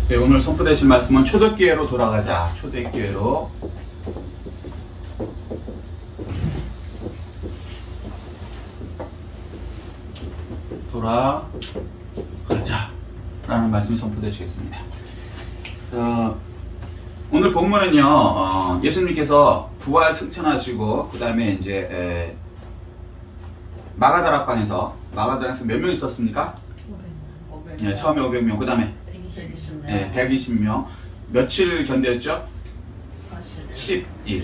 네, 오늘 선포되신 말씀은 초대교회로 돌아가자. 초대교회로 돌아가자 라는 말씀이 선포되시겠습니다. 오늘 본문은요, 예수님께서 부활 승천하시고 그 다음에 이제 마가다락방에서 몇 명 있었습니까? 500명. 예, 처음에 500명, 그 다음에 120명. 120명. 며칠 견뎠죠? 10일.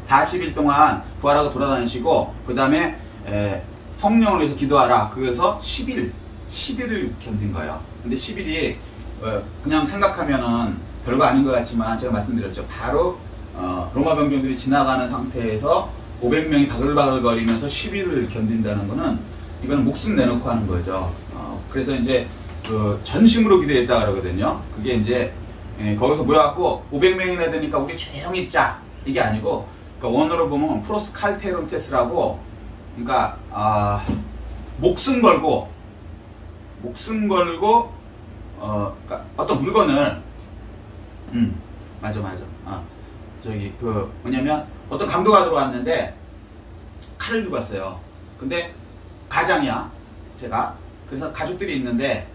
40일 동안 부활하고 돌아다니시고, 그 다음에 성령을 위해서 기도하라. 그래서 10일을 견딘 거예요. 근데 10일이 그냥 생각하면은 별거 아닌 것 같지만, 제가 말씀드렸죠. 바로 로마 병정들이 지나가는 상태에서 500명이 바글바글 거리면서 10일을 견딘다는 거는, 이건 목숨 내놓고 하는 거죠. 그래서 이제 전심으로 기도했다 그러거든요. 그게 이제 거기서 모여갖고 500명이나 되니까 우리 조용히 있자, 이게 아니고, 그러니까 원어로 보면 프로스칼테론테스라고, 그러니까 목숨 걸고 그러니까 어떤 물건을 맞아 저기 뭐냐면 어떤 강도가 들어왔는데 칼을 들고 왔어요. 근데 가장이야, 제가. 그래서 가족들이 있는데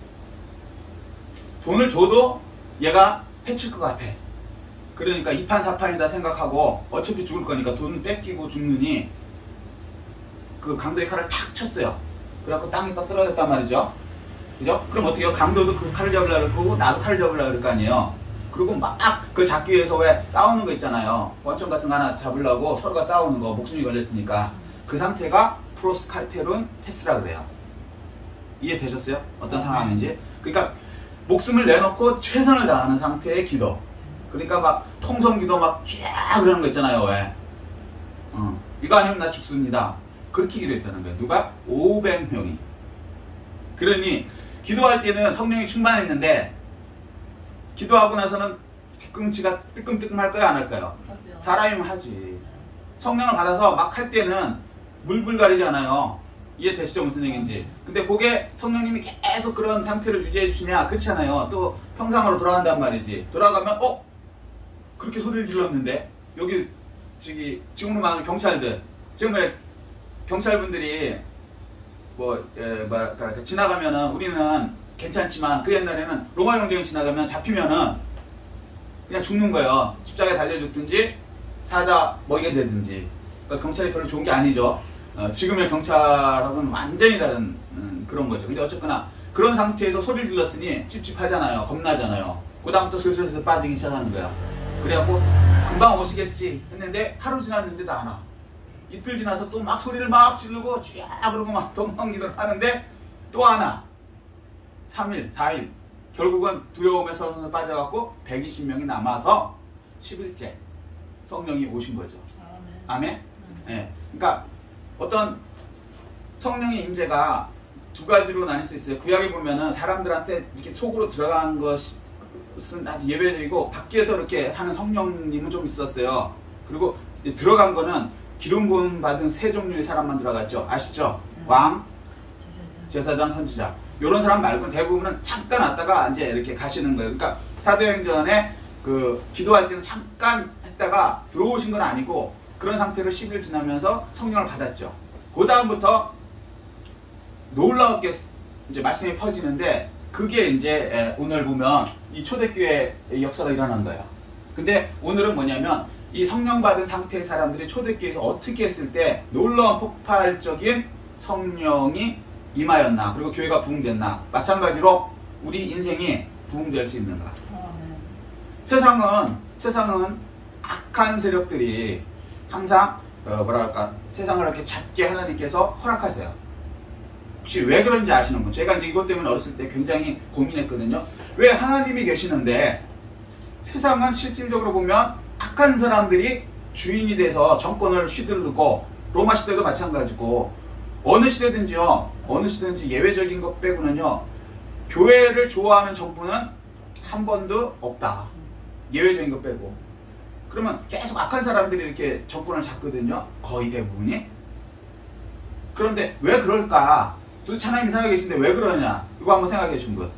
돈을 줘도 얘가 해칠 것 같아. 그러니까 이판사판이다 생각하고 어차피 죽을 거니까 돈 뺏기고 죽느니 그 강도의 칼을 탁 쳤어요. 그래갖고 땅에 딱 떨어졌단 말이죠. 그죠? 그럼 어떻게 해요? 강도도 그 칼을 잡으려고 그러고 나도 칼을 잡으려고 그럴 거 아니에요. 그리고 막 그걸 잡기 위해서 왜 싸우는 거 있잖아요. 권총 같은 거 하나 잡으려고 서로가 싸우는 거, 목숨이 걸렸으니까. 그 상태가 프로스칼테론 테스라 그래요. 이해되셨어요? 어떤 상황인지? 그러니까 목숨을 내놓고 최선을 다하는 상태의 기도. 그러니까 막 통성기도 막 쫙 그러는 거 있잖아요. 왜? 이거 아니면 나 죽습니다. 그렇게 기도했다는 거예요. 누가? 500명이. 그러니 기도할 때는 성령이 충만했는데, 기도하고 나서는 뒤꿈치가 뜨끔뜨끔 할 거야, 안 할까요? 사람이면 하지. 성령을 받아서 막 할 때는 물불 가리지 않아요. 이해되시죠? 무슨 얘기인지. 근데 그게 성령님이 계속 그런 상태를 유지해 주시냐? 그렇지 않아요. 또 평상으로 돌아간단 말이지. 돌아가면 그렇게 소리를 질렀는데, 여기 지금으로 말하면 경찰들, 지금 왜 경찰분들이 지나가면은 우리는 괜찮지만, 그 옛날에는 로마 경쟁이 지나가면 잡히면은 그냥 죽는 거예요. 십자가에 달려줬든지 사자 먹이게 되든지. 그러니까 경찰이 별로 좋은 게 아니죠. 지금의 경찰하고는 완전히 다른 그런 거죠. 근데 어쨌거나 그런 상태에서 소리를 질렀으니 찝찝하잖아요. 겁나잖아요. 그 다음부터 슬슬 빠지기 시작하는 거야. 그래갖고 금방 오시겠지 했는데, 하루 지났는데도 안 와. 이틀 지나서 또 막 소리를 막 지르고 쥐야 그러고 막 동방기도를 하는데 또 안 와. 3일, 4일. 결국은 두려움에 서서 빠져갖고 120명이 남아서 10일째 성령이 오신 거죠. 아멘? 네. 그러니까 어떤 성령의 임재가 두 가지로 나뉠 수 있어요. 구약에 보면은 사람들한테 이렇게 속으로 들어간 것은 아주 예외적이고, 밖에서 이렇게 하는 성령님은 좀 있었어요. 그리고 들어간 거는 기름 부음 받은 세 종류의 사람만 들어갔죠. 아시죠? 왕, 제사장, 선지자. 이런 사람 말고는 대부분은 잠깐 왔다가 이제 이렇게 가시는 거예요. 그러니까 사도행전에 기도할 때는 잠깐 했다가 들어오신 건 아니고, 그런 상태로 10일 지나면서 성령을 받았죠. 그 다음부터 놀라웠게 이제 말씀이 퍼지는데, 그게 이제 오늘 보면 이 초대교회 역사가 일어난 거예요. 근데 오늘은 뭐냐면, 이 성령 받은 상태의 사람들이 초대교회에서 어떻게 했을 때 놀라운 폭발적인 성령이 임하였나, 그리고 교회가 부흥됐나. 마찬가지로 우리 인생이 부흥될 수 있는가. 세상은 악한 세력들이 항상 세상을 이렇게 잡게 하나님께서 허락하세요. 혹시 왜 그런지 아시는 분? 제가 이제 이것 때문에 어렸을 때 굉장히 고민했거든요. 왜 하나님이 계시는데 세상은 실질적으로 보면 악한 사람들이 주인이 돼서 정권을 휘두르고, 로마 시대도 마찬가지고, 어느 시대든지 예외적인 것 빼고는요, 교회를 좋아하는 정부는 한 번도 없다. 예외적인 것 빼고. 그러면 계속 악한 사람들이 이렇게 정권을 잡거든요. 거의 대부분이. 그런데 왜 그럴까? 도대체 하나님이 살아계신데 왜 그러냐? 이거 한번 생각해 주신 분.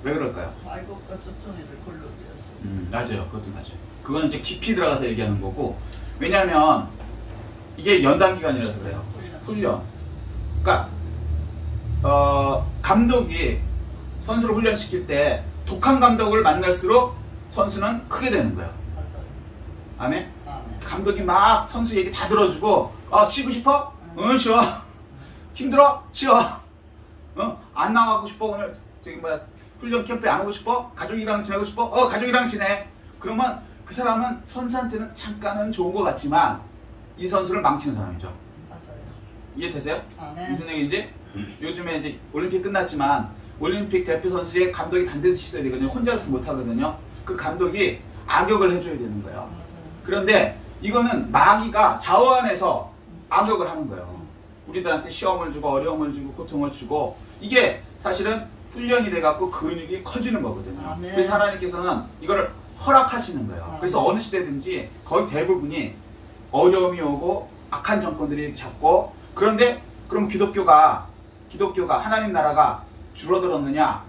왜 그럴까요? 알곡과 접종에를 골로비었어요. 맞아요. 그것도 맞아요. 그거는 이제 깊이 들어가서 얘기하는 거고, 왜냐하면 이게 연단 기간이라서 그래요. 훈련. 그러니까 감독이 선수를 훈련시킬 때 독한 감독을 만날수록 선수는 크게 되는 거예요. 맞아요. 아멘? 아멘. 감독이 막 선수 얘기 다 들어주고, 쉬고 싶어? 응, 쉬어. 힘들어? 쉬어. 안 나가고 싶어? 오늘 저기 뭐야 훈련 캠프에 안 오고 싶어? 가족이랑 지내고 싶어? 가족이랑 지내. 그러면 그 사람은 선수한테는 잠깐은 좋은 것 같지만 이 선수를 망치는 사람이죠. 맞아요. 이해되세요? 아멘. 무슨 얘기인지? 요즘에 이제 올림픽 끝났지만 올림픽 대표 선수의 감독이 반드시 있어야 되거든요. 혼자서 못하거든요. 그 감독이 악역을 해줘야 되는 거예요. 맞아요. 그런데 이거는 마귀가 자원해서 악역을 하는 거예요. 우리들한테 시험을 주고 어려움을 주고 고통을 주고, 이게 사실은 훈련이 돼갖고 근육이 커지는 거거든요. 아멘. 그래서 하나님께서는 이거를 허락하시는 거예요. 아멘. 그래서 어느 시대든지 거의 대부분이 어려움이 오고 악한 정권들이 잡고, 그런데 그럼 기독교가 하나님 나라가 줄어들었느냐?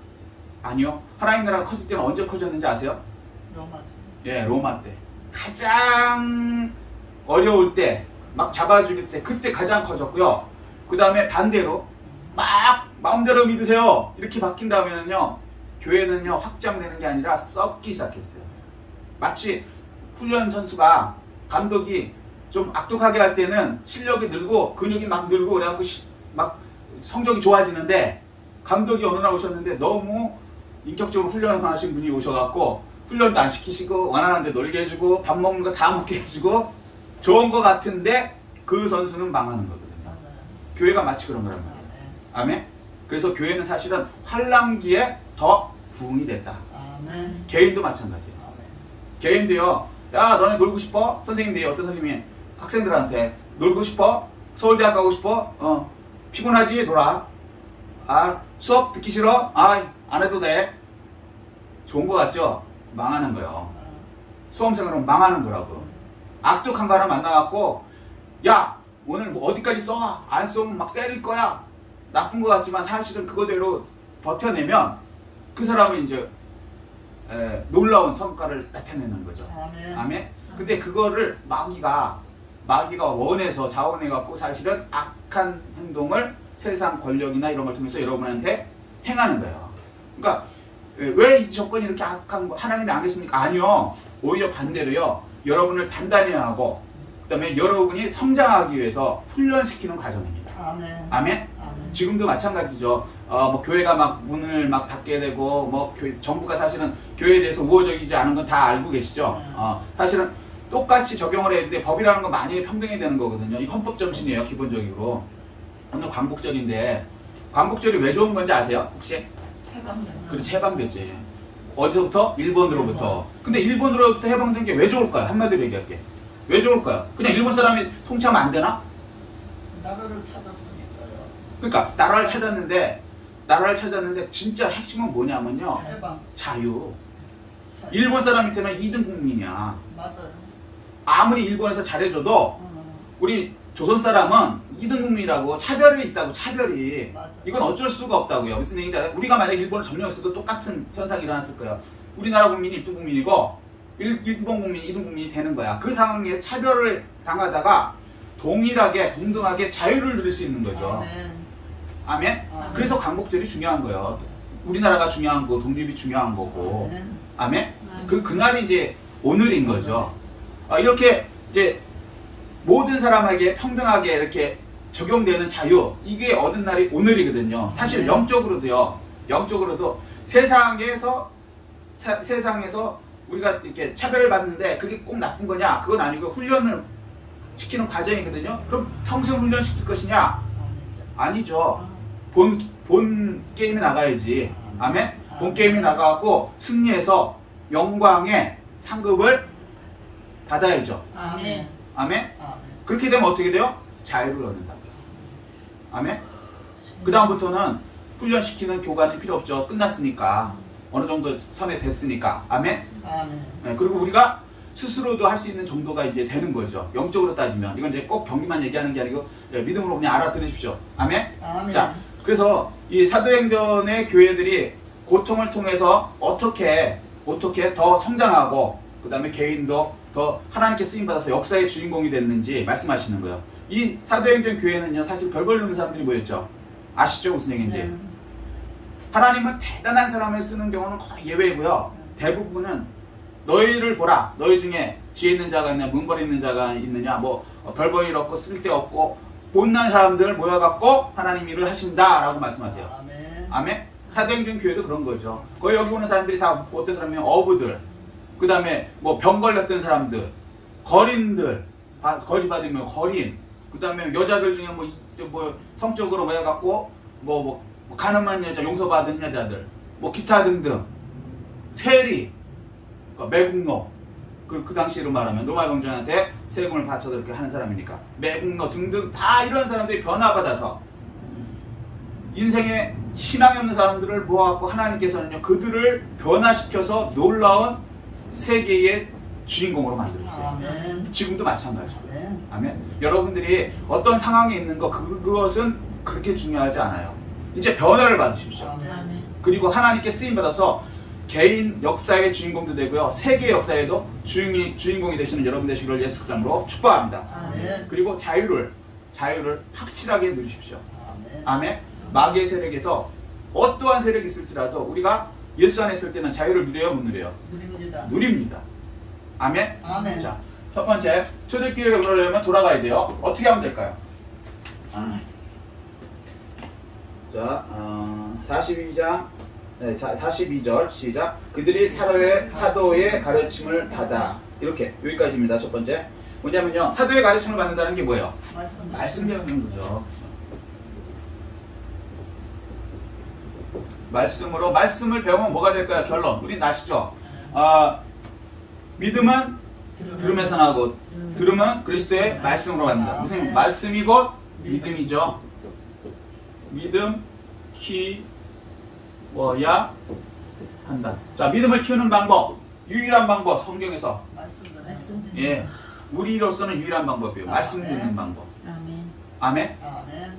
아니요. 하나님 나라가 커질 때는 언제 커졌는지 아세요? 로마. 예, 로마 때. 가장 어려울 때, 막 잡아 죽일 때, 그때 가장 커졌고요. 그 다음에 반대로 막 마음대로 믿으세요 이렇게 바뀐 다음에는요, 교회는요 확장되는 게 아니라 썩기 시작했어요. 마치 훈련 선수가 감독이 좀 악독하게 할 때는 실력이 늘고 근육이 막 늘고 그래갖고 막 성적이 좋아지는데, 감독이 어느 날 오셨는데 너무 인격적으로 훈련을 하신 분이 오셔갖고 훈련도 안 시키시고 원하는 데 놀게 해주고 밥 먹는 거 다 먹게 해주고 좋은 거 같은데 그 선수는 망하는 거거든요. 교회가 마치 그런 거란 말이에요. 아멘? 그래서 교회는 사실은 환란기에 더 부흥이 됐다. 아멘. 개인도 마찬가지예요. 아멘. 개인도요, 야 너네 놀고 싶어? 선생님들이, 어떤 선생님이 학생들한테 놀고 싶어? 서울대학 가고 싶어? 피곤하지? 놀아. 수업 듣기 싫어? 안 해도 돼. 좋은 거 같죠? 망하는 거예요. 수험생으로 망하는 거라고. 악독한 거 하나 만나갖고, 야 오늘 뭐 어디까지 써? 안 쏘면 막 때릴 거야. 나쁜 거 같지만 사실은 그거대로 버텨내면 그 사람은 이제 놀라운 성과를 나타내는 거죠. 아멘. 아멘? 근데 그거를 마귀가 원해서 자원해갖고 사실은 악한 행동을 세상 권력이나 이런 걸 통해서 여러분한테 행하는 거예요. 그러니까 왜 이 조건이 이렇게 악한 거 하나님이 안 계십니까? 아니요. 오히려 반대로요. 여러분을 단단히 하고 그 다음에 여러분이 성장하기 위해서 훈련시키는 과정입니다. 아멘. 아멘? 아멘. 지금도 마찬가지죠. 뭐 교회가 막 문을 막 닫게 되고, 뭐 정부가 사실은 교회에 대해서 우호적이지 않은 건 다 알고 계시죠. 사실은 똑같이 적용을 해야 되는데 법이라는 건 만인의 평등이 되는 거거든요. 이 헌법 정신이에요, 기본적으로. 오늘 광복절인데 광복절이 왜 좋은 건지 아세요? 혹시? 그렇지, 해방됐지. 어디서부터? 일본으로부터. 근데 일본으로부터 해방된 게 왜 좋을까요? 한마디로 얘기할게. 왜 좋을까요? 그냥 일본 사람이 통치하면 안 되나? 나라를 찾았으니까요. 그러니까 나라를 찾았는데 진짜 핵심은 뭐냐면요. 해방. 자유. 일본 사람한테는 2등 국민이야. 맞아요. 아무리 일본에서 잘해줘도 우리 조선 사람은 2등 국민이라고 차별이 있다고, 차별이. 맞아요. 이건 어쩔 수가 없다고요. 무슨 얘기인지 알아요? 우리가 만약 일본을 점령했어도 똑같은 현상이 일어났을 거예요. 우리나라 국민이 1등 국민이고 일본 국민이 2등 국민이 되는 거야. 그 상황에 차별을 당하다가 동일하게 동등하게 자유를 누릴 수 있는 거죠. 아멘. 아멘? 그래서 광복절이 중요한 거예요. 우리나라가 중요한 거, 독립이 중요한 거고. 아멘? 그날이 이제 오늘인 거죠. 이렇게 이제 모든 사람에게 평등하게 이렇게 적용되는 자유, 이게 얻은 날이 오늘이거든요. 사실 영적으로도 세상에서 우리가 이렇게 차별을 받는데 그게 꼭 나쁜 거냐? 그건 아니고 훈련을 시키는 과정이거든요. 그럼 평생 훈련시킬 것이냐? 아니죠. 본 게임에 나가야지. 아멘? 본 게임에 나가고 승리해서 영광의 상급을 받아야죠. 아멘. 아멘? 그렇게 되면 어떻게 돼요? 자유를 얻는다고요. 아멘? 그 다음부터는 훈련시키는 교관이 필요 없죠. 끝났으니까. 어느 정도 선에 됐으니까. 아멘? 아멘. 네, 그리고 우리가 스스로도 할 수 있는 정도가 이제 되는 거죠. 영적으로 따지면. 이건 이제 꼭 경기만 얘기하는 게 아니고 믿음으로 그냥 알아들으십시오. 아멘? 아멘. 자, 그래서 이 사도행전의 교회들이 고통을 통해서 어떻게 더 성장하고 그 다음에 개인도 더 하나님께 쓰임받아서 역사의 주인공이 됐는지 말씀하시는 거예요. 이 사도행전 교회는요 사실 별 볼 없는 사람들이 모였죠. 아시죠? 무슨 얘기인지. 네. 하나님은 대단한 사람을 쓰는 경우는 거의 예외고요. 대부분은 너희를 보라. 너희 중에 지혜 있는 자가 있느냐, 문벌 있는 자가 있느냐, 뭐 별 볼 일 없고 쓸데없고 못난 사람들 모여갖고 하나님 일을 하신다라고 말씀하세요. 아멘. 아멘. 사도행전 교회도 그런 거죠. 거기 여기 오는 사람들이 다 어떤 사람이면 어부들, 그 다음에 뭐 병 걸렸던 사람들, 거린들, 거지 받으면 거린, 그 다음에 여자들 중에 뭐 성적으로 모여갖고 뭐 가늠한 여자, 용서받은 여자들, 뭐 기타 등등, 세리, 매국노, 그 당시로 말하면 로마 병정한테 세금을 바쳐서 이렇게 하는 사람이니까 매국노 등등 다 이런 사람들이 변화받아서 인생에 희망이 없는 사람들을 모아갖고 하나님께서는요 그들을 변화시켜서 놀라운 세계의 주인공으로 만들었어요. 아멘. 지금도 마찬가지죠. 아멘. 아멘. 여러분들이 어떤 상황에 있는 거 그것은 그렇게 중요하지 않아요. 이제 변화를 받으십시오. 아멘. 그리고 하나님께 쓰임 받아서 개인 역사의 주인공도 되고요. 세계 역사에도 주인공이 되시는 여러분 되시기를 예수 그리스도로 축복합니다. 아멘. 그리고 자유를 확실하게 누리십시오. 아멘. 아멘. 마귀의 세력에서 어떠한 세력이 있을지라도 우리가 예수 안에 있을 때는 자유를 누려요, 못 누려요? 누립니다. 누립니다. 아멘. 아멘. 자, 첫 번째 초대교회를 그러려면 돌아가야 돼요. 어떻게 하면 될까요? 자, 42장 42절 시작. 그들이 사도의 가르침을 받아. 이렇게 여기까지입니다. 첫 번째 뭐냐면요, 사도의 가르침을 받는다는 게 뭐예요? 말씀 배우는 거죠. 말씀을 배우면 뭐가 될까요? 결론 우린 아시죠? 믿음은 들음에서 나고 들음은 그리스도의 말씀으로 간다. 무슨 말씀이 곧 믿음이죠. 믿음 키워야 한다. 자, 믿음을 키우는 방법, 유일한 방법 성경에서 말씀. 예, 우리로서는 유일한 방법이에요. 말씀 듣는 방법. 아멘. 아멘. 아멘.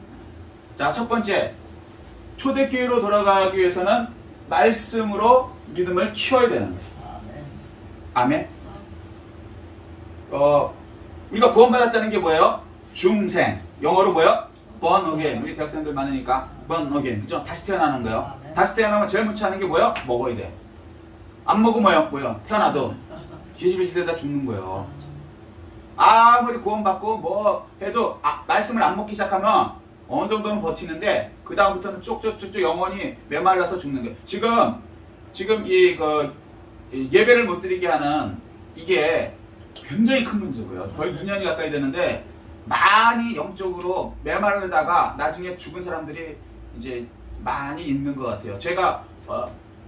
자, 첫 번째 초대교회로 돌아가기 위해서는 말씀으로 믿음을 키워야 되는 거예요. 아멘. 아멘. 우리가 구원받았다는 게 뭐예요? 중생. 영어로 뭐예요? born again. 우리 대학생들 많으니까 born again. 그죠? 다시 태어나는 거예요. 아멘. 다시 태어나면 제일 먼저 하는 게 뭐예요? 먹어야 돼. 안 먹으면 뭐예요? 태어나도 21시대다 죽는 거예요. 아무리 구원받고 뭐 해도 말씀을 안 먹기 시작하면 어느 정도는 버티는데 그 다음부터는 쭉쭉쭉쭉 영원히 메말라서 죽는 거예요. 지금 예배를 못 드리게 하는 이게 굉장히 큰 문제고요. 거의 2년이 가까이 되는데 많이 영적으로 메마르다가 나중에 죽은 사람들이 이제 많이 있는 것 같아요. 제가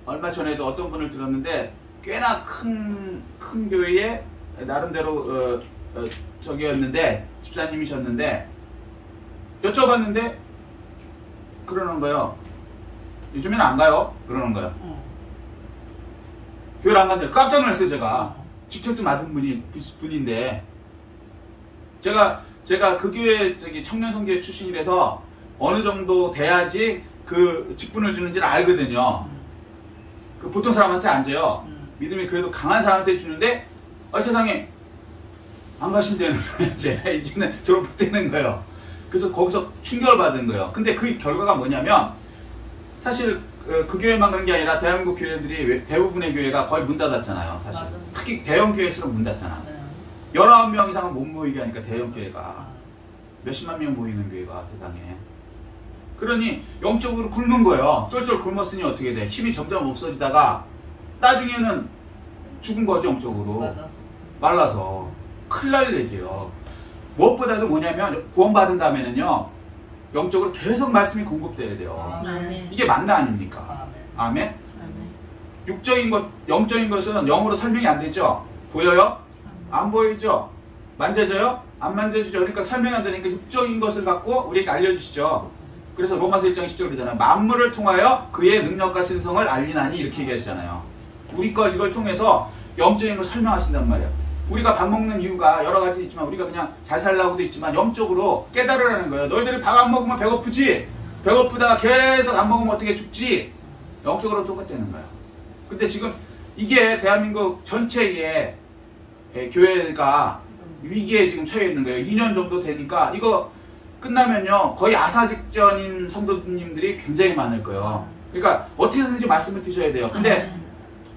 얼마 전에도 어떤 분을 들었는데 꽤나 큰 교회에 나름대로 저기였는데 집사님이셨는데 여쭤봤는데 그러는 거예요. 요즘에는 안 가요. 그러는 거예요. 교회를 안 간대요. 깜짝 놀랐어요. 제가 직책도 맡은 분인데 제가 그 교회 청년성교회 출신이라서 어느 정도 돼야지 그 직분을 주는지를 알거든요. 그 보통 사람한테 안 줘요. 믿음이 그래도 강한 사람한테 주는데 세상에 안 가신다는 거예요. 이제는 졸업되는 거예요. 그래서 거기서 충격을 받은 거예요. 근데 그 결과가 뭐냐면 사실 그 교회만 그런 게 아니라 대한민국 교회들이 대부분의 교회가 거의 문 닫았잖아요. 사실. 맞아요. 특히 대형 교회일수록 문 닫잖아. 네. 19명 이상은 못 모이게 하니까 대형 교회가 몇십만 명 모이는 교회가 세상에. 그러니 영적으로 굶는 거예요. 쫄쫄 굶었으니 어떻게 돼? 힘이 점점 없어지다가 나중에는 죽은 거죠. 영적으로. 말라서. 큰일 날 얘기예요. 무엇보다도 뭐냐면 구원받은 다음에는요 영적으로 계속 말씀이 공급돼야 돼요. 아멘. 이게 만나 아닙니까? 아멘. 아멘. 영적인 것은 영어로 설명이 안 되죠. 보여요? 안 보이죠? 만져져요? 안 만져지죠. 그러니까 설명이 안 되니까 육적인 것을 갖고 우리에게 알려주시죠. 그래서 로마서 1장 10절 그러잖아요. 만물을 통하여 그의 능력과 신성을 알리나니 이렇게 얘기하시잖아요. 이걸 통해서 영적인 걸 설명하신단 말이에요. 우리가 밥 먹는 이유가 여러 가지 있지만 우리가 그냥 잘 살라고도 있지만 영적으로 깨달으라는 거예요. 너희들이 밥 안 먹으면 배고프지? 배고프다가 계속 안 먹으면 어떻게 죽지? 영적으로 똑같다는 거야. 근데 지금 이게 대한민국 전체의 교회가 위기에 지금 처해 있는 거예요. 2년 정도 되니까 이거 끝나면요 거의 아사 직전인 성도님들이 굉장히 많을 거예요. 그러니까 어떻게 해서든지 말씀을 드셔야 돼요. 근데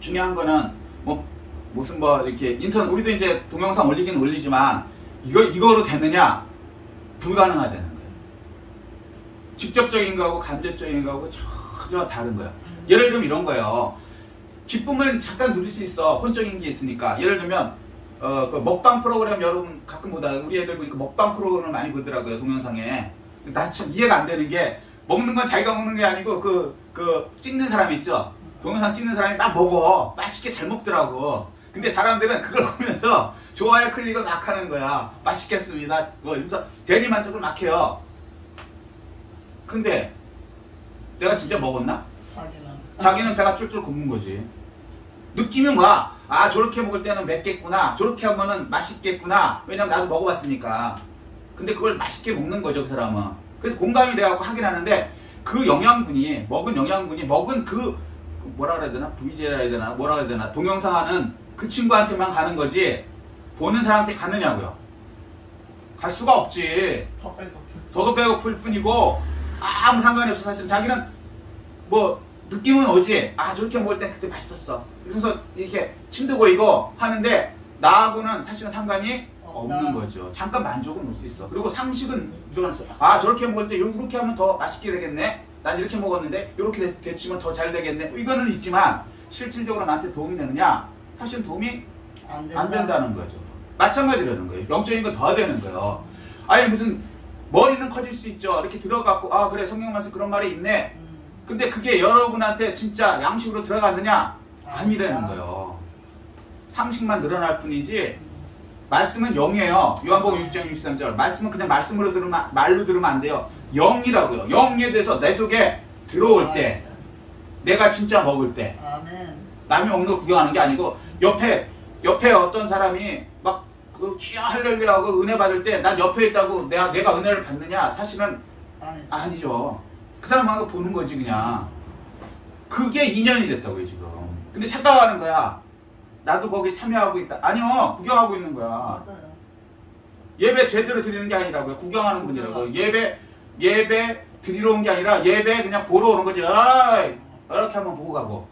중요한 거는 뭐 무슨 뭐 이렇게 인터넷 우리도 이제 동영상 올리긴 올리지만 이거로 되느냐? 불가능하다는 거예요. 직접적인 거하고 간접적인 거하고 전혀 다른 거예요. 예를 들면 이런 거예요. 기쁨을 잠깐 누릴 수 있어. 혼적인 게 있으니까. 예를 들면 그 먹방 프로그램 여러분 가끔 보다 우리 애들 보니까 먹방 프로그램을 많이 보더라고요. 동영상에. 난 참 이해가 안 되는 게 먹는 건 자기가 먹는 게 아니고 그 찍는 사람 있죠. 동영상 찍는 사람이 막 먹어. 맛있게 잘 먹더라고. 근데 사람들은 그걸 보면서 좋아요 클릭을 막 하는 거야. 맛있겠습니다. 뭐 이러면서 대리만족을 막 해요. 근데 내가 진짜 먹었나? 자기는 배가 쫄쫄 굶는 거지. 느낌은 뭐야? 아 저렇게 먹을 때는 맵겠구나. 저렇게 하면은 맛있겠구나. 왜냐면 나도 먹어봤으니까. 근데 그걸 맛있게 먹는 거죠 그 사람은. 그래서 공감이 돼갖고 하긴 하는데 그 영양분이 먹은 그 뭐라 그래야 되나? VJ라 해야 되나? 뭐라 해야 되나? 동영상 하는 그 친구한테만 가는 거지 보는 사람한테 가느냐고요. 갈 수가 없지. 더 배고플 뿐이고 아무 상관이 없어. 사실 자기는 뭐 느낌은 오지. 아 저렇게 먹을 땐 그때 맛있었어. 그래서 이렇게 침도 고이고 하는데 나하고는 사실은 상관이 없는 거죠. 잠깐 만족은 올 수 있어. 그리고 상식은 일어났어. 아 저렇게 먹을 때 이렇게 하면 더 맛있게 되겠네. 난 이렇게 먹었는데 이렇게 데치면 더 잘 되겠네. 이거는 있지만 실질적으로 나한테 도움이 되느냐? 사실은 도움이 안 된다는 거죠. 마찬가지라는 거예요. 영적인 거 더 되는 거예요. 아니 무슨 머리는 커질 수 있죠. 이렇게 들어갖고 아 그래 성경 말씀 그런 말이 있네. 근데 그게 여러분한테 진짜 양식으로 들어갔느냐? 아니라는 거예요. 상식만 늘어날 뿐이지 말씀은 영이에요. 요한복음 60장 63절 말씀은 그냥 말씀으로 들으면 말로 들으면 안 돼요. 영이라고요. 영에 대해서 내 속에 들어올 때 내가 진짜 먹을 때 남이 먹는 거 구경하는 게 아니고 옆에 어떤 사람이 막 그 취야 할렐루야 하고 은혜 받을 때 난 옆에 있다고 내가 은혜를 받느냐? 사실은 아니죠. 그 사람하고 보는 거지 그냥. 그게 인연이 됐다고요 지금. 근데 착각하는 거야. 나도 거기에 참여하고 있다. 아니요. 구경하고 있는 거야. 맞아요. 예배 제대로 드리는 게 아니라고요. 구경하는 분이라고. 예배 드리러 온 게 아니라 예배 그냥 보러 오는 거지. 어이, 이렇게 한번 보고 가고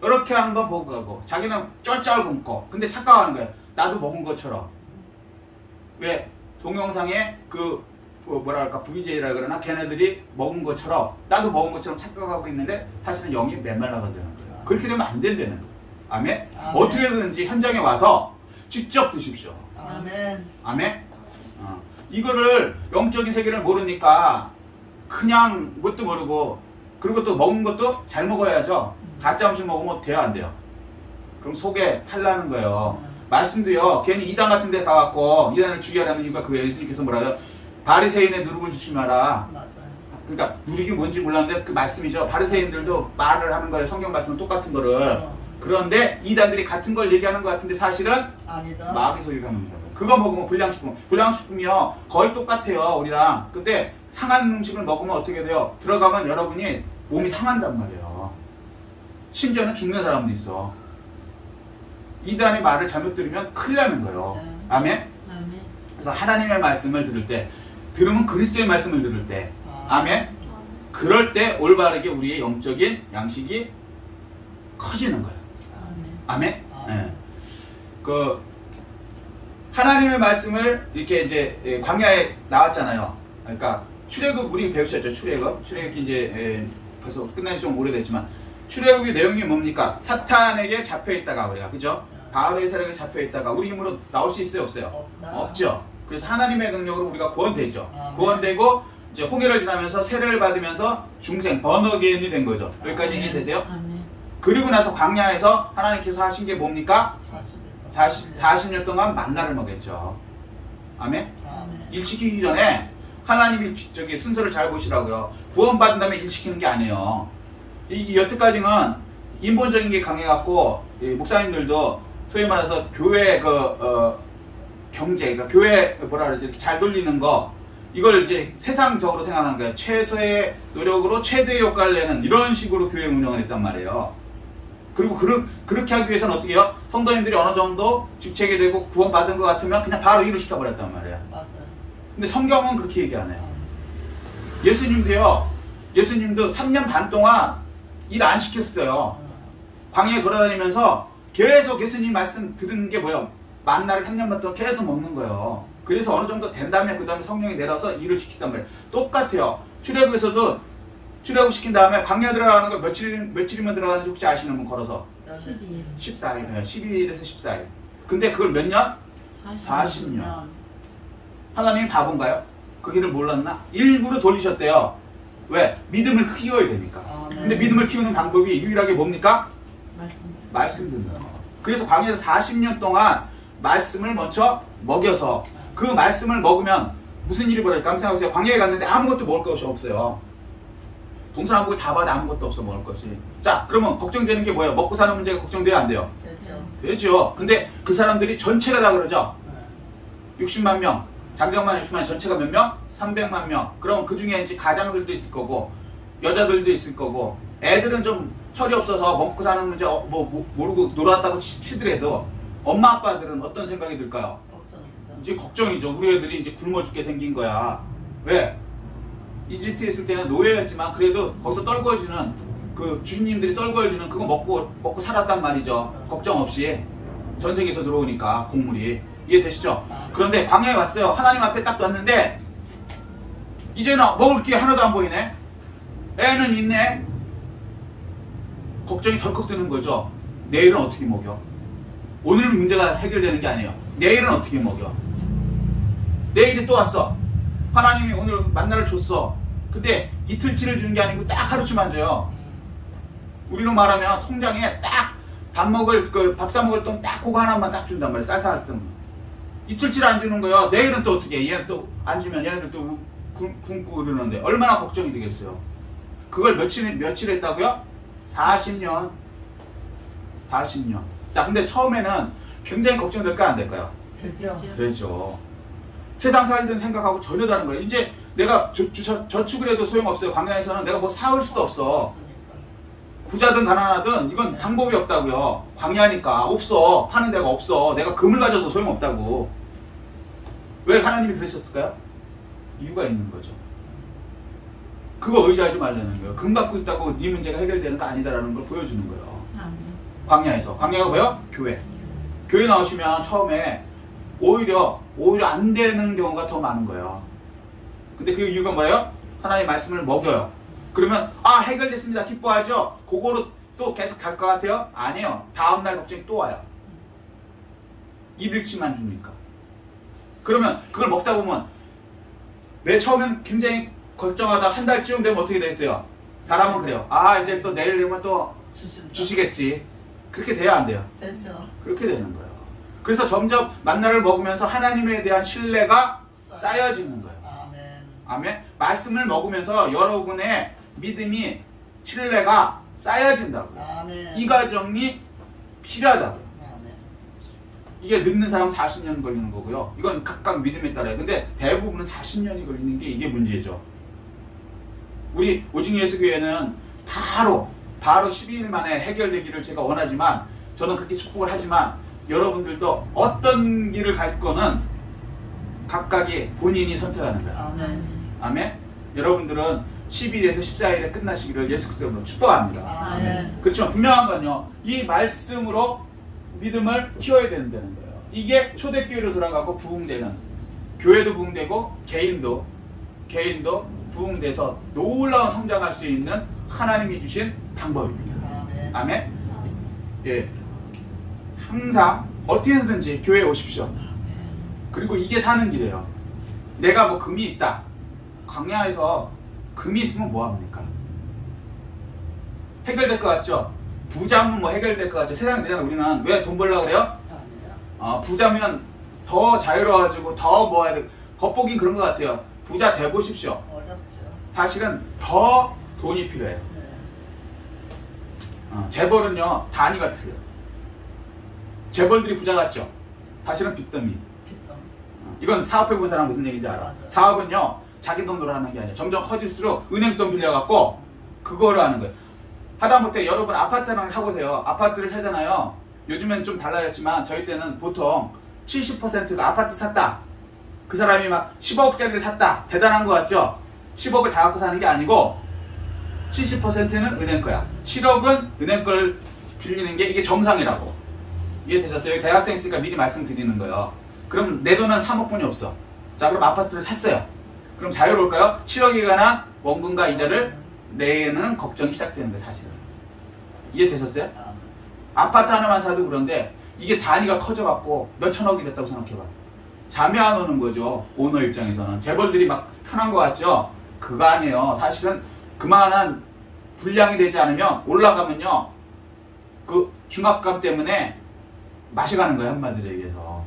이렇게 한번 보고 가고 자기는 쩔쩔 굶고. 근데 착각하는 거야. 나도 먹은 것처럼. 왜? 동영상에 그 뭐랄까 VJ라 그러나 걔네들이 먹은 것처럼 나도 먹은 것처럼 착각하고 있는데 사실은 영이 메말라가 되는 거야. 그렇게 되면 안 된다는 거야. 아멘? 어떻게든지 현장에 와서 직접 드십시오. 아멘. 아멘? 이거를 영적인 세계를 모르니까 그냥 뭣도 모르고 그리고 또 먹는 것도 잘 먹어야죠. 가짜 음식 먹으면 돼요 안 돼요? 그럼 속에 탈나는 거예요. 말씀도요 괜히 이단 같은 데 가갖고 이단을 죽여라는 이유가 그거예요. 예수님께서 뭐라고요? 바리새인의 누룩을 주지 마라. 그러니까 누룩이 뭔지 몰랐는데 그 말씀이죠. 바리새인들도 말을 하는 거예요. 성경 말씀은 똑같은 거를. 그런데 이단들이 같은 걸 얘기하는 것 같은데 사실은 아니다. 마귀 소리가 납니다. 그거 먹으면 불량식품이요 거의 똑같아요 우리랑. 근데 상한 음식을 먹으면 어떻게 돼요? 들어가면 여러분이 몸이 상한단 말이에요. 심지어는 죽는 사람도 있어. 이단의 말을 잘못 들으면 큰일 나는 거예요. 아멘? 아멘. 그래서 하나님의 말씀을 들을 때 들으면 그리스도의 말씀을 들을 때 아멘? 그럴 때 올바르게 우리의 영적인 양식이 커지는 거예요. 아멘? 네. 그 하나님의 말씀을 이렇게 이제 광야에 나왔잖아요. 그러니까 출애굽 우리 배우셨죠. 출애굽이 이제 벌써 끝난 지 좀 오래됐지만 출애굽의 내용이 뭡니까? 사탄에게 잡혀 있다가 우리가 그죠? 바알의 세력에 잡혀 있다가 우리 힘으로 나올 수 있어요, 없어요? 없죠. 그래서 하나님의 능력으로 우리가 구원되죠. 구원되고 이제 홍해를 지나면서 세례를 받으면서 중생 번어게인이 된 거죠. 여기까지 이해되세요? 그리고 나서 광야에서 하나님께서 하신 게 뭡니까? 40년 동안 만나를 먹였죠. 아멘? 일 시키기 전에 하나님이 순서를 잘 보시라고요. 구원받은 다음에 일 시키는 게 아니에요. 여태까지는 인본적인 게 강해갖고 목사님들도 소위 말해서 교회 경제, 그러니까 교회 뭐라 그러지 이렇게 잘 돌리는 거 이걸 이제 세상적으로 생각하는 거예요. 최소의 노력으로 최대의 효과를 내는 이런 식으로 교회 운영을 했단 말이에요. 그리고 그렇게 하기 위해서는 어떻게 해요? 성도님들이 어느 정도 직책이 되고 구원받은 것 같으면 그냥 바로 일을 시켜버렸단 말이에요. 맞아요. 근데 성경은 그렇게 얘기 안 해요. 예수님도 3년 반 동안 일 안 시켰어요. 광야에 돌아다니면서 계속 예수님 말씀 들은 게 뭐예요? 만나를 3년 반 동안 계속 먹는 거예요. 그래서 어느 정도 된 다음에 그 다음에 성령이 내려서 일을 시켰단 말이에요. 똑같아요. 출애굽에서도 출애굽 시킨 다음에 광야 들어가는 거 며칠이면 들어가는지 혹시 아시는 분 걸어서? 12일. 14일. 12일에서 14일. 근데 그걸 몇 년? 40년. 하나님이 바본가요? 그 길을 몰랐나? 일부러 돌리셨대요. 왜? 믿음을 키워야 되니까. 네. 근데 믿음을 키우는 방법이 유일하게 뭡니까? 말씀 듣는 거. 그래서 광야에서 40년 동안 말씀을 먼저 먹여서 그 말씀을 먹으면 무슨 일이 벌어질까? 한번 생각해보세요. 광야에 갔는데 아무것도 먹을 것이 없어요. 동서남북을 다 봐도 아무것도 없어 먹을 것이. 자, 그러면 걱정되는 게 뭐예요? 먹고 사는 문제가 걱정돼요? 안 돼요? 되죠. 근데 그 사람들이 전체가 다 그러죠. 60만 명, 장정만 60만 명 전체가 몇 명? 300만 명. 그럼 그 중에 이제 가장들도 있을 거고 여자들도 있을 거고 애들은 좀 철이 없어서 먹고 사는 문제 모르고 놀았다고 치더라도 엄마 아빠들은 어떤 생각이 들까요? 이제 걱정이죠. 우리 애들이 이제 굶어 죽게 생긴 거야. 왜? 이집트에 있을 때는 노예였지만 그래도 거기서 떨궈주는 그 주님들이 떨궈주는 그거 먹고 살았단 말이죠. 걱정 없이 전 세계에서 들어오니까 곡물이. 이해되시죠? 그런데 광야에 왔어요. 하나님 앞에 딱 왔는데 이제는 먹을 게 하나도 안 보이네. 애는 있네. 걱정이 덜컥 드는 거죠. 내일은 어떻게 먹여? 오늘 문제가 해결되는 게 아니에요. 내일은 어떻게 먹여? 내일이 또 왔어. 하나님이 오늘 만나를 줬어. 근데 이틀치를 주는 게 아니고 딱 하루치만 줘요. 우리로 말하면 통장에 딱 밥 사 먹을 돈 딱 그거 하나만 딱 준단 말이에요. 쌀쌀할 때. 이틀치를 안 주는 거예요. 내일은 또 어떻게 해? 얘는 또 안 주면 얘네들 또 굶고 그러는데 얼마나 걱정이 되겠어요. 그걸 며칠 했다고요? 40년. 자, 근데 처음에는 굉장히 걱정될까 안 될까요? 되죠. 세상 사람들은 생각하고 전혀 다른 거예요. 이제 내가 저축을 해도 소용없어요. 광야에서는 내가 뭐 사올 수도 없어. 부자든 가난하든 이건 방법이 없다고요. 광야니까 없어. 파는 데가 없어. 내가 금을 가져도 소용없다고. 왜 하나님이 그러셨을까요? 이유가 있는 거죠. 그거 의지하지 말라는 거예요. 금 갖고 있다고 네 문제가 해결되는 거 아니다라는 걸 보여주는 거예요. 광야에서. 광야가 뭐예요? 교회. 교회 나오시면 처음에 오히려 안 되는 경우가 더 많은 거예요. 근데 그 이유가 뭐예요? 하나님의 말씀을 먹여요. 그러면 해결됐습니다. 기뻐하죠? 그거로 또 계속 갈 것 같아요? 아니에요. 다음날 걱정이 또 와요. 입일치만 주니까. 그러면 그걸 먹다 보면 내 처음엔 굉장히 걱정하다 한 달쯤 되면 어떻게 되겠어요? 사람은 그래요. 이제 또 내일 되면 또 주시겠지. 그렇게 돼야 안 돼요? 그렇게 되는 거예요. 그래서 점점 만나를 먹으면서 하나님에 대한 신뢰가 쌓여지는 거예요. 아멘. 말씀을 먹으면서 여러분의 믿음이 신뢰가 쌓여진다고요. 이 과정이 필요하다고요. 이게 늙는 사람은 40년 걸리는 거고요. 이건 각각 믿음에 따라요. 근데 대부분은 40년이 걸리는 게 이게 문제죠. 우리 오직 예수교회는 바로 12일 만에 해결되기를 제가 원하지만 저는 그렇게 축복을 하지만 여러분들도 어떤 길을 갈 거는 각각이 본인이 선택하는 거예요. 아멘. 여러분들은 10일에서 14일에 끝나시기를 예수 그리스도로 축복합니다. 그렇지만 분명한 건요. 이 말씀으로 믿음을 키워야 된다는 거예요. 이게 초대교회로 돌아가고 부흥되는 교회도 부흥되고 개인도 부흥돼서 놀라운 성장할 수 있는 하나님이 주신 방법입니다. 아멘. 예. 항상 어떻게 해서든지 교회에 오십시오. 그리고 이게 사는 길이에요. 내가 뭐 금이 있다. 광야에서 금이 있으면 뭐합니까? 해결될 것 같죠? 부자면 뭐 해결될 것 같죠? 세상에 되잖아. 우리는 왜 돈 벌려고 그래요? 부자면 더 자유로워지고 더 뭐 해야 돼. 겉보긴 그런 것 같아요. 부자 돼보십시오. 사실은 더 돈이 필요해요. 재벌은요 단위가 틀려요. 재벌들이 부자 같죠? 사실은 빚더미. 이건 사업해본 사람 무슨 얘기인지 알아? 사업은요 자기 돈으로 하는 게 아니야. 점점 커질수록 은행돈 빌려갖고 그거를 하는 거예요. 하다못해 여러분 아파트랑 사보세요. 아파트를 사잖아요. 요즘엔 좀 달라졌지만 저희 때는 보통 70%가 아파트 샀다. 그 사람이 막 15억짜리를 샀다. 대단한 거 같죠? 10억을 다 갖고 사는 게 아니고 70%는 은행 거야. 7억은 은행 걸 빌리는 게 이게 정상이라고. 이해되셨어요? 대학생 있으니까 미리 말씀드리는 거예요. 그럼 내 돈은 3억뿐이 없어. 자, 그럼 아파트를 샀어요. 그럼 자유로울까요? 7억에 관한 원금과 이자를 내는 걱정이 시작되는 거예요, 사실은. 이해되셨어요? 아파트 하나만 사도 그런데 이게 단위가 커져갖고 몇천억이 됐다고 생각해봐. 잠이 안 오는 거죠. 오너 입장에서는. 재벌들이 막 편한 거 같죠? 그거 아니에요. 사실은 그만한 분량이 되지 않으면 올라가면요. 그 중압감 때문에 맛이 가는 거예요. 한마디로 얘기해서.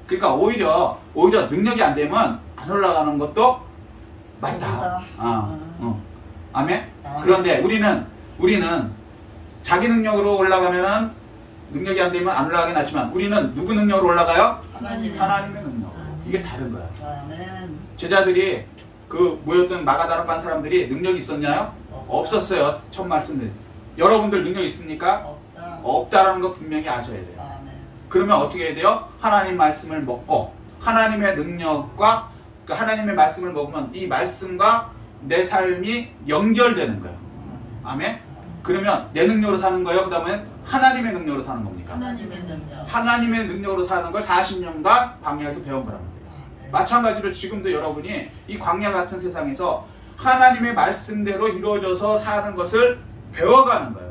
그러니까 오히려 능력이 안 되면 안 올라가는 것도 맞다. 아멘? 그런데 우리는 자기 능력으로 올라가면은 능력이 안 되면 안 올라가긴 하지만 우리는 누구 능력으로 올라가요? 하나님의 능력. 이게 다른 거야. 제자들이 그 모였던 마가다락반 사람들이 능력이 있었냐요? 없었어요. 첫 말씀드린. 여러분들 능력 있습니까? 없다라는 거 분명히 아셔야 돼요. 그러면 어떻게 해야 돼요? 하나님 말씀을 먹고 하나님의 능력과 하나님의 말씀을 먹으면 이 말씀과 내 삶이 연결되는 거예요. 아멘? 그러면 내 능력으로 사는 거예요? 그 다음에 하나님의 능력으로 사는 겁니까? 하나님의 능력으로 사는 걸 40년간 광야에서 배운 거란 말이에요. 마찬가지로 지금도 여러분이 이 광야 같은 세상에서 하나님의 말씀대로 이루어져서 사는 것을 배워가는 거예요.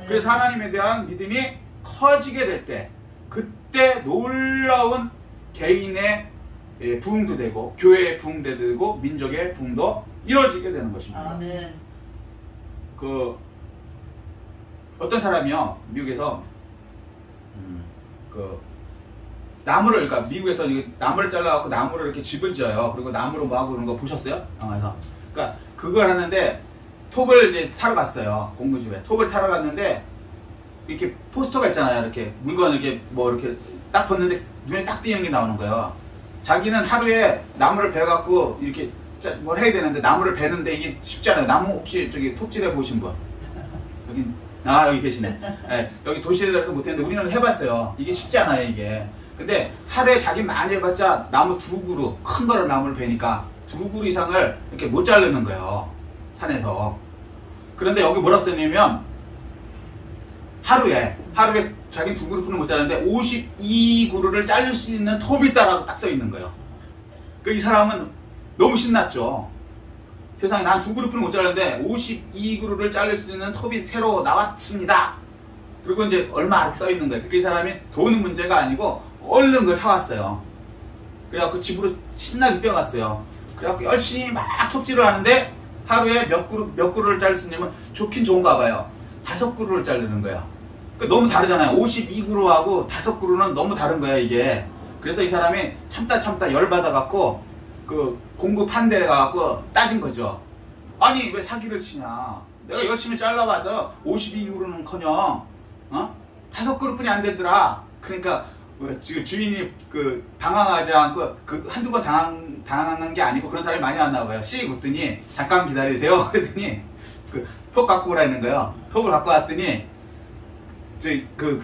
그래서 하나님에 대한 믿음이 커지게 될 때 그때 놀라운 개인의 부흥도 되고 교회의 부흥도 되고 민족의 부흥도 이루어지게 되는 것입니다. 아멘. 어떤 사람이요 미국에서 나무를 그러니까 미국에서 나무를 잘라갖고 나무를 이렇게 집을 지어요. 그리고 나무로 뭐 하고 그런 거 보셨어요? 영화에서. 그러니까 그걸 하는데 톱을 이제 사러 갔어요. 공구집에 톱을 사러 갔는데 이렇게 포스터가 있잖아요. 이렇게 물건을 이렇게 뭐 이렇게 딱 봤는데 눈에 딱 띄는 게 나오는 거예요. 자기는 하루에 나무를 베갖고 이렇게 뭘 해야 되는데 나무를 베는데 이게 쉽지 않아요. 나무 혹시 저기 톱질해 보신 분? 여기 계시네. 네, 여기 도시에 들어서 못했는데 우리는 해봤어요. 이게 쉽지 않아요 이게. 근데 하루에 자기 많이 해봤자 나무 2그루 큰 거를 나무를 베니까 2그루 이상을 이렇게 못 자르는 거예요. 산에서. 그런데 여기 뭐라고 썼냐면 하루에 자기 2그루뿐을 못 자르는데 52그루를 자를 수 있는 톱이 있다라고 딱 써 있는 거예요. 이 사람은 너무 신났죠. 세상에 난 2그루뿐을 못 자르는데 52그루를 자를 수 있는 톱이 새로 나왔습니다. 그리고 이제 얼마 안 써 있는 거예요. 이 사람이 돈은 문제가 아니고 얼른 그걸 사왔어요. 그래갖고 집으로 신나게 뛰어갔어요. 그래갖고 열심히 막 톱질을 하는데 하루에 몇 그루를 자를 수 있냐면 좋긴 좋은가 봐요. 5그루를 자르는 거야. 너무 다르잖아요. 52그루하고 5그루는 너무 다른 거야 이게. 그래서 이 사람이 참다 열받아갖고 공급 한 대 가갖고 따진 거죠. 아니 왜 사기를 치냐. 내가 열심히 잘라봐도 52그루는커녕 5그루뿐이 안 되더라. 그러니까 지금 주인이 당황하지 않고 한두 번 당황한 게 아니고 그런 사람이 많이 왔나 봐요. 씩 웃더니 잠깐 기다리세요. 그랬더니 톱 갖고 오라 했는 거예요. 톱을 갖고 왔더니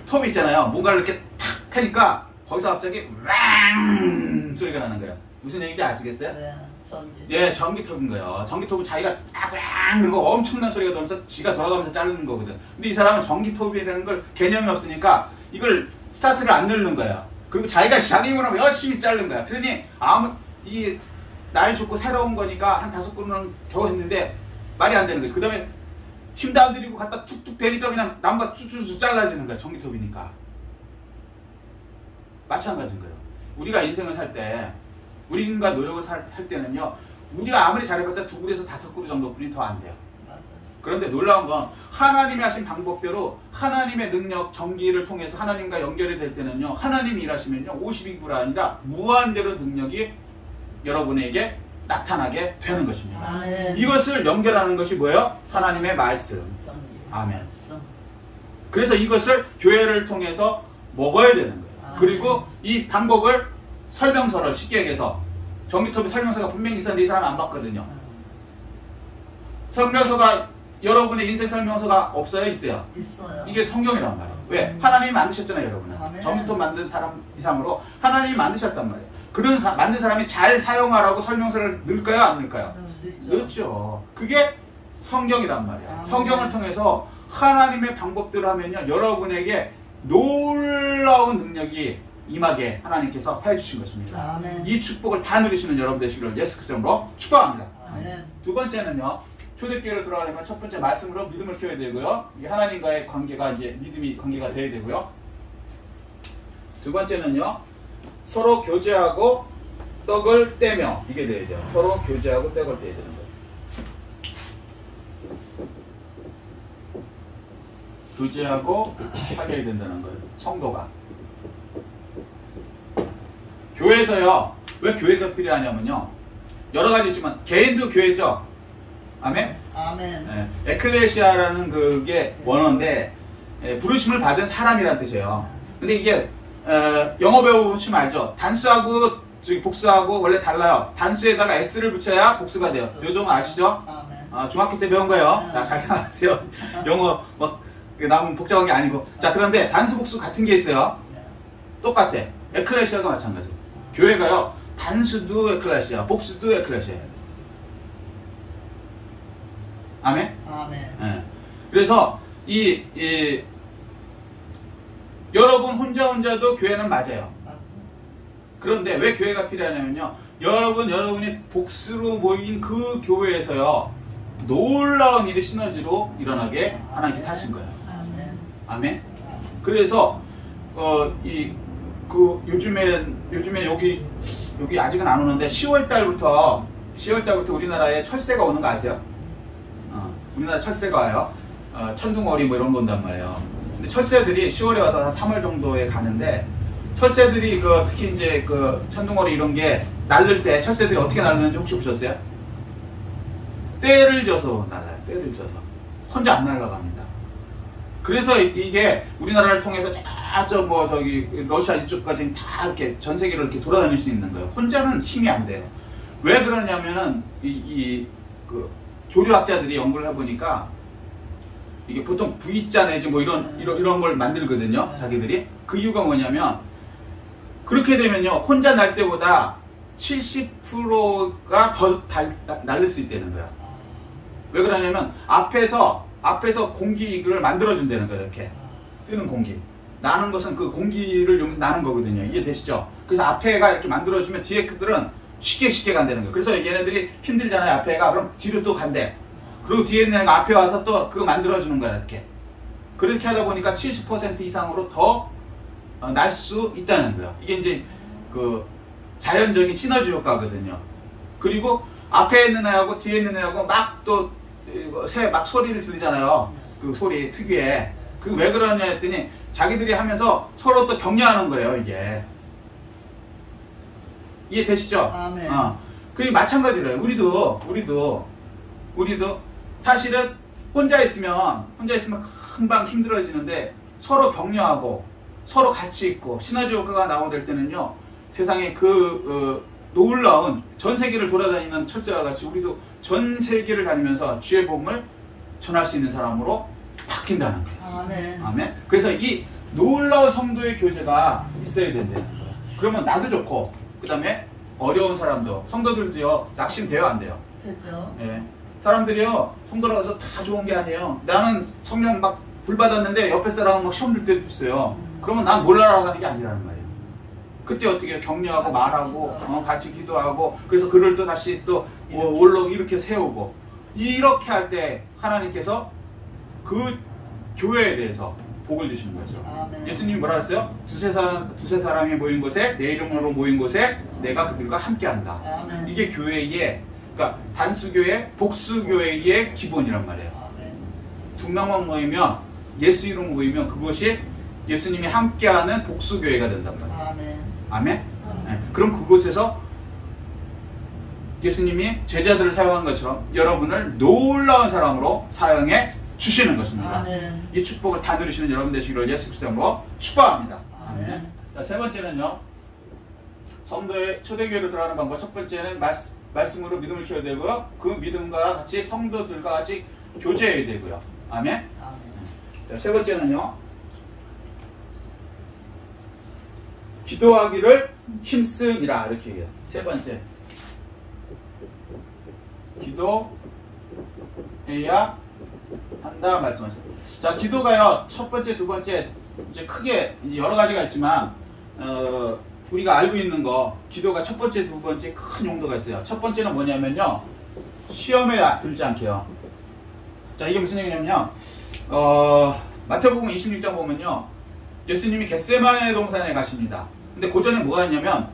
톱 있잖아요. 뭔가를 이렇게 탁 하니까 거기서 갑자기 왕 소리가 나는 거예요. 무슨 얘기인지 아시겠어요? 네, 전기. 예, 전기톱인 거예요. 전기톱은 자기가 왕 그리고 엄청난 소리가 나면서 지가 돌아가면서 자르는 거거든. 근데 이 사람은 전기톱이라는 걸 개념이 없으니까 이걸 스타트를 안 누르는 거예요. 그리고 자기가 자기용으로 열심히 자른 거야. 그러니 이게 날 좋고 새로운 거니까 한 5그루는 겨우 했는데 말이 안 되는 거지. 그 다음에 힘도 안 들이고 갖다 툭툭 대니까 그냥 나무가 쭈쭈쭈 잘라지는 거야. 전기톱이니까. 마찬가지인 거예요. 우리가 인생을 살 때 우리가 노력을 할 때는요. 우리가 아무리 잘해봤자 2그루에서 5그루 정도뿐이 더 안 돼요. 그런데 놀라운 건 하나님이 하신 방법대로 하나님의 능력, 전기를 통해서 하나님과 연결이 될 때는요. 하나님이 일하시면요. 52그루가 아니라 무한대로 능력이 여러분에게 나타나게 되는 것입니다. 아멘. 이것을 연결하는 것이 뭐예요? 하나님의 말씀. 아멘. 그래서 이것을 교회를 통해서 먹어야 되는 거예요. 그리고 이 방법을 설명서를 쉽게 얘기해서 정리톱에 설명서가 분명히 있었는데 이 사람 안 봤거든요. 설명서가 여러분의 인생 설명서가 없어요? 있어요? 있어요. 이게 성경이란 말이에요. 왜? 하나님이 만드셨잖아요, 여러분은. 아멘. 정리톱 만든 사람 이상으로 하나님이 만드셨단 말이에요. 그런 만든 사람이 잘 사용하라고 설명서를 넣을까요? 안 넣을까요? 넣죠. 그게 성경이란 말이에요. 아멘. 성경을 통해서 하나님의 방법대로 하면요, 여러분에게 놀라운 능력이 임하게 하나님께서 해주신 것입니다. 아멘. 이 축복을 다 누리시는 여러분 되시기를 예수 그리스도로 축복합니다. 아멘. 두 번째는요, 초대교회로 들어가려면 첫 번째 말씀으로 믿음을 키워야 되고요. 이게 하나님과의 관계가 이제 믿음이 관계가 돼야 되고요. 두 번째는요, 서로 교제하고 떡을 떼며 이게 돼야 돼요. 서로 교제하고 떡을 떼야 되는 거예요. 교제하고 하게 된다는 거예요. 성도가. 교회에서요, 왜 교회가 필요하냐면요, 여러 가지 있지만 개인도 교회죠. 아멘? 아멘. 예, 에클레시아라는 그게 원어인데, 예, 부르심을 받은 사람이라는 뜻이에요. 근데 이게 영어 배워보시면 알죠. 단수하고 저기 복수하고 원래 달라요. 단수에다가 s를 붙여야 복수가 돼요. 요 정도 아시죠? 아멘. 중학교 때 배운 거예요. 자, 잘 생각하세요. 영어 막 나무 복잡한 게 아니고. 자, 그런데 단수 복수 같은 게 있어요. 똑같아. 에클레시아가 마찬가지. 교회가요, 단수도 에클레시아, 복수도 에클레시아. 아멘? 아멘. 예. 그래서 여러분 혼자도 교회는 맞아요. 그런데 왜 교회가 필요하냐면요, 여러분이 복수로 모인 그 교회에서요, 놀라운 일이 시너지로 일어나게 하나님께서 하신 거예요. 아멘. 아멘. 그래서 요즘에 여기 아직은 안 오는데 10월 달부터 우리나라에 철새가 오는 거 아세요? 우리나라 철새가 와요. 천둥어리 뭐 이런 거 온단 말이에요. 근데 철새들이 10월에 와서 한 3월 정도에 가는데, 철새들이 특히 이제 천둥어리 이런 게 날릴 때 철새들이 어떻게 날리는지 혹시 보셨어요? 떼를 져서 날라요. 떼를 져서. 혼자 안 날아갑니다. 그래서 이게 우리나라를 통해서 러시아 이쪽까지 다 이렇게 전 세계를 이렇게 돌아다닐 수 있는 거예요. 혼자는 힘이 안 돼요. 왜 그러냐면은 조류학자들이 연구를 해보니까 이게 보통 V자 내지 뭐 이런 걸 만들거든요. 자기들이. 그 이유가 뭐냐면, 그렇게 되면요, 혼자 날 때보다 70%가 더 날릴 수 있다는 거야. 왜 그러냐면 앞에서 공기를 만들어준다는 거예요. 이렇게 뜨는 공기. 나는 것은 그 공기를 이용해서 나는 거거든요. 이해되시죠? 그래서 앞에가 이렇게 만들어주면 뒤에 그들은 쉽게 간다는 거예요. 그래서 얘네들이 힘들잖아요. 앞에가. 그럼 뒤로 또 간대. 그리고 뒤에 있는 애가 앞에 와서 또 그거 만들어주는 거야. 이렇게. 그렇게 하다 보니까 70% 이상으로 더 날 수 있다는 거예요. 이게 이제 자연적인 시너지 효과거든요. 그리고 앞에 있는 애하고 뒤에 있는 애하고 막 소리를 지르잖아요. 그 소리 특유의. 그 왜 그러냐 했더니 자기들이 하면서 서로 또 격려하는 거예요, 이게. 이해되시죠? 아멘. 그리고 마찬가지로요. 우리도 사실은 혼자 있으면 금방 힘들어지는데, 서로 격려하고 서로 같이 있고 시너지 효과가 나오게 될 때는요, 세상에 놀라운 전 세계를 돌아다니는 철새와 같이 우리도 전 세계를 다니면서 주의 복음을 전할 수 있는 사람으로 바뀐다는 거예요. 아멘. 아멘. 그래서 이 놀라운 성도의 교제가 있어야 된다는 거예요. 그러면 나도 좋고, 그 다음에 어려운 사람도, 성도들도요, 낙심돼요, 안 돼요? 되죠. 예. 사람들이요, 성도라서 다 좋은 게 아니에요. 나는 성령 막 불 받았는데 옆에 사람은 막 시험 들 때도 있어요. 그러면 난 몰라라고 하는 게 아니라는 거예요. 그때 어떻게 격려하고 말하고 같이 기도하고, 그래서 그를 또 다시 또 올로 이렇게 세우고, 이렇게 할 때 하나님께서 그 교회에 대해서 복을 주시는 거죠. 아멘. 예수님이 뭐라 했어요? 두세 사람이 모인 곳에, 내 이름으로 모인 곳에 내가 그들과 함께한다. 아멘. 이게 교회의, 그러니까 단수교회, 복수교회의 기본이란 말이에요. 아멘. 두 명만 모이면, 예수 이름 모이면 그것이 예수님이 함께하는 복수교회가 된단 말이에요. 아멘. 아멘? 네. 그럼 그곳에서 예수님이 제자들을 사용한 것처럼 여러분을 놀라운 사람으로 사용해 주시는 것입니다. 아멘. 이 축복을 다 누리시는 여러분 되시기를 예수 그리스도로 축복합니다. 아멘. 자, 세 번째는요, 성도의 초대교회로 들어가는 방법 첫 번째는 말씀으로 믿음을 키워야 되고요. 그 믿음과 같이 성도들과 같이 교제해야 되고요. 아멘. 아멘. 자, 세 번째는요. 기도하기를 힘쓰니라 이렇게 얘기해요. 세 번째. 기도해야 한다 말씀하셨어요. 자, 기도가요. 첫 번째, 두 번째 이제 크게 이제 여러 가지가 있지만 우리가 알고 있는 거 기도가 첫 번째, 두 번째 큰 용도가 있어요. 첫 번째는 뭐냐면요. 시험에 들지 않게요. 자, 이게 무슨 얘기냐면요. 마태복음 26장 보면요. 예수님이 겟세마네 동산에 가십니다. 근데 그 전에 뭐가 있냐면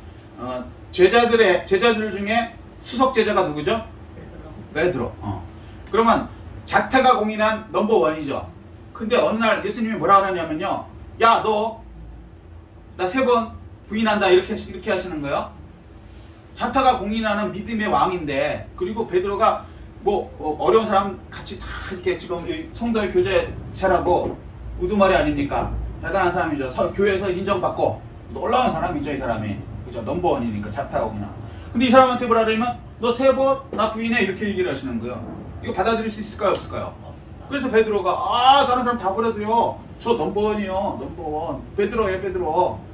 제자들 중에 수석 제자가 누구죠? 베드로. 그러면 자타가 공인한 넘버원이죠. 근데 어느 날 예수님이 뭐라 그러냐면요. 야, 너 나 3번 부인한다 이렇게 하시는 거예요. 자타가 공인하는 믿음의 왕인데, 그리고 베드로가 뭐 어려운 사람 같이 다 이렇게 지금 성도의 교제 잘하고 우두머리 아닙니까? 대단한 사람이죠. 교회에서 인정받고 놀라운 사람이죠, 이 사람이. 그죠? 넘버원이니까 자타가 공인하. 근데 이 사람한테 뭐라 그러면 너 3번 나 부인해 이렇게 얘기를 하시는 거예요. 이거 받아들일 수 있을까요, 없을까요? 그래서 베드로가 다른 사람 다 버려도요. 저 넘버원이요, 넘버원. 베드로예요, 베드로.